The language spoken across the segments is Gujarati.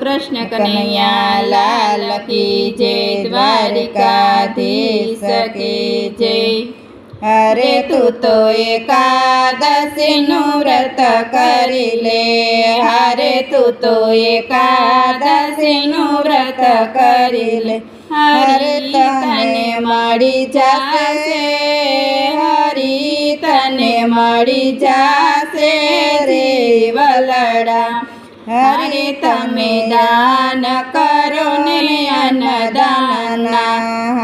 કૃષ્ણ કનૈયા લાલ કી જય, દ્વારિકાધીશ કી જય। અરે તું તો એકાદશીનું વ્રત કરી લે, હારે તું તો એકાદશીનું વ્રત કરી લે, હરે તને મળી જશે, હરી તને મળી જશે રે વલડા। હરે તમે દાન કરો ને અન્નદાનના,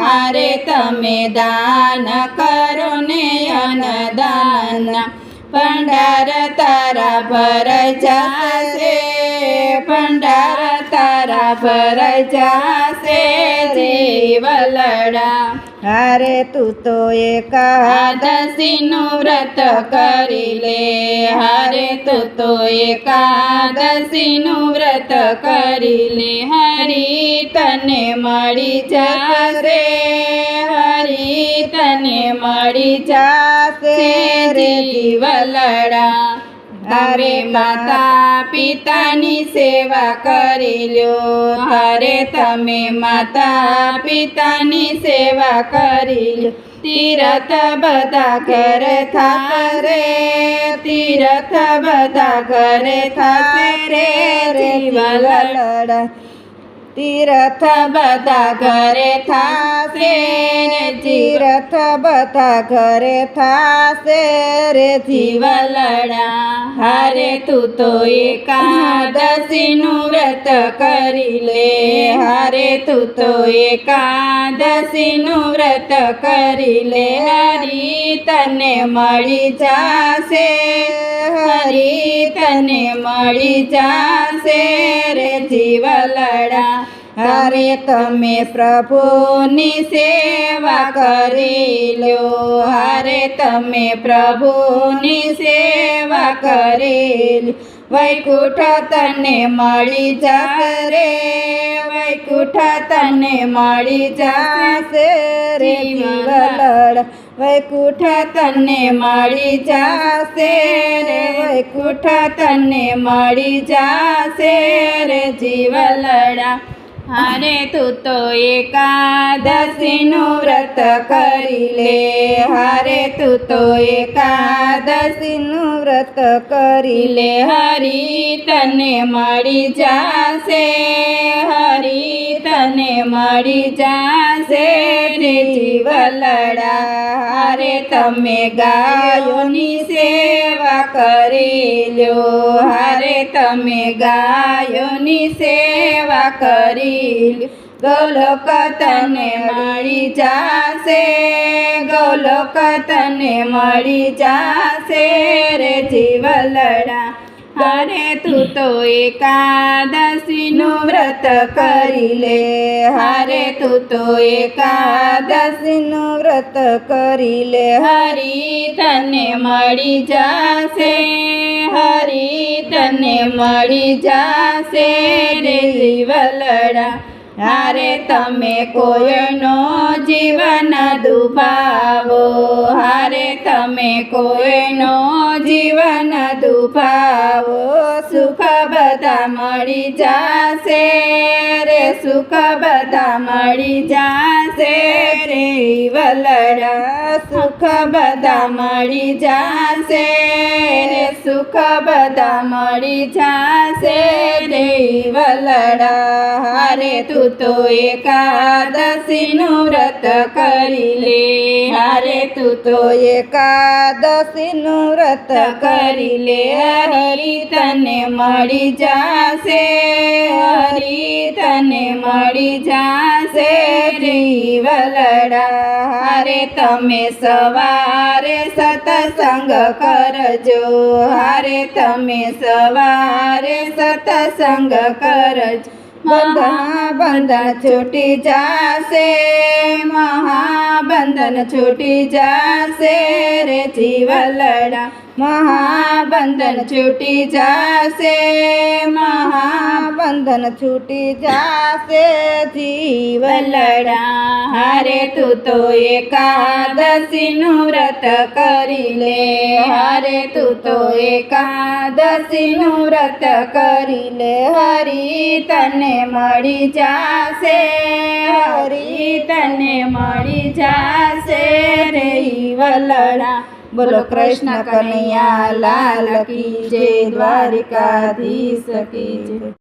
હરે તમે દાન કરો ને અન્નદાનના, ભંડાર તારા ભરાઈ જશે, ભંડાર તારા ભરાઈ જશે રે વલડા। હરે તું તો એકાદશીનું વ્રત કરી લે, હરે તું તો એકાદશીનું વ્રત કરી લે, હરી તને મળી જશે, હરી તને મળી જશે રે વલડા। હરે માતા પિતાની સેવા કરી લ્યો, હરે તમે માતા પિતાની સેવા કરી લ્યો, તીરથ બધા ઘરે થાશે, તીરથ બધા ઘરે થાશે રે વલડા। તીરથ બધા ઘરે થાશે રે, તીરથ બધા ઘરે થાશે રે વલડા। હરે તું તો એકાદશીનું વ્રત કરી લે, હરે તું તો એકાદશીનું વ્રત કરી લે, હરી તને મળી જશે, હરી તને મળી જશે રે વલડા। હરે તમે પ્રભુની સેવા કરી લ્યો, હરે તમે પ્રભુની સેવા કરી લ્યો, વૈકુંઠ તને મળી જશે રે, વૈકુંઠ તને મળી જશે રે વલડા। વૈકુંઠ તને મળી જશે રે, વૈકુંઠ તને મળી જશે રે વલડા। હરે તું તો એકાદશીનું વ્રત કરી લે, હરે તું તો એકાદશીનું વ્રત કરી લે, હરી તને મળી જશે, હરી તને મળી જશે રે વલડા। હરે તમે ગાયોની સેવા કરી લ્યો, હરે તમે ગાયોની સેવા કરી, ગોલોક તને મળી જશે, ગોલોક તને મળી જશે રે વલડા। હરે તું તો એકાદશીનું વ્રત કરી લે, હરે તું તો એકાદશીનું વ્રત કરી લે, હરી તને મળી જશે, હરી તને મળી જશે રે વલડા। હરે તમે કોઈનો જીવન દુભાવો, હરે તમે કોઈનો જીવન દુભાવો, સુખ બધા મળી જશે રે, સુખ બધા મળી જશે રે વલડા। સુખ બધા મળી જશે રે, સુખ બધા મળી જશે રે વલડા। હરે તું તો એકાદશીનું વ્રત કરી લે, હરે તું તો એકાદશીનું વ્રત કરી લે, હરી તને મળી જશે, હરી તને મળી જશે રે વલડા। હરે તમે સવારે સત્સંગ કરજો, હરે તમે સવારે સત્સંગ કરજો, બંધન છૂટી જશે, મહાબંધન છૂટી જશે રે વલડા। મહાબંધન છૂટી જશે, મહાબંધન છૂટી જાશે જીવલડા. હારે તું તો એકાદશીનું વ્રત કરી લે, હારે તું તો એકાદશીનું વ્રત કરી લે. હરી તને મળી જાશે, હરી તને મળી જાશે રે વલડા. બોલો કૃષ્ણ કનૈયા લાલ કી જય, દ્વારિકાધીશ કી જય.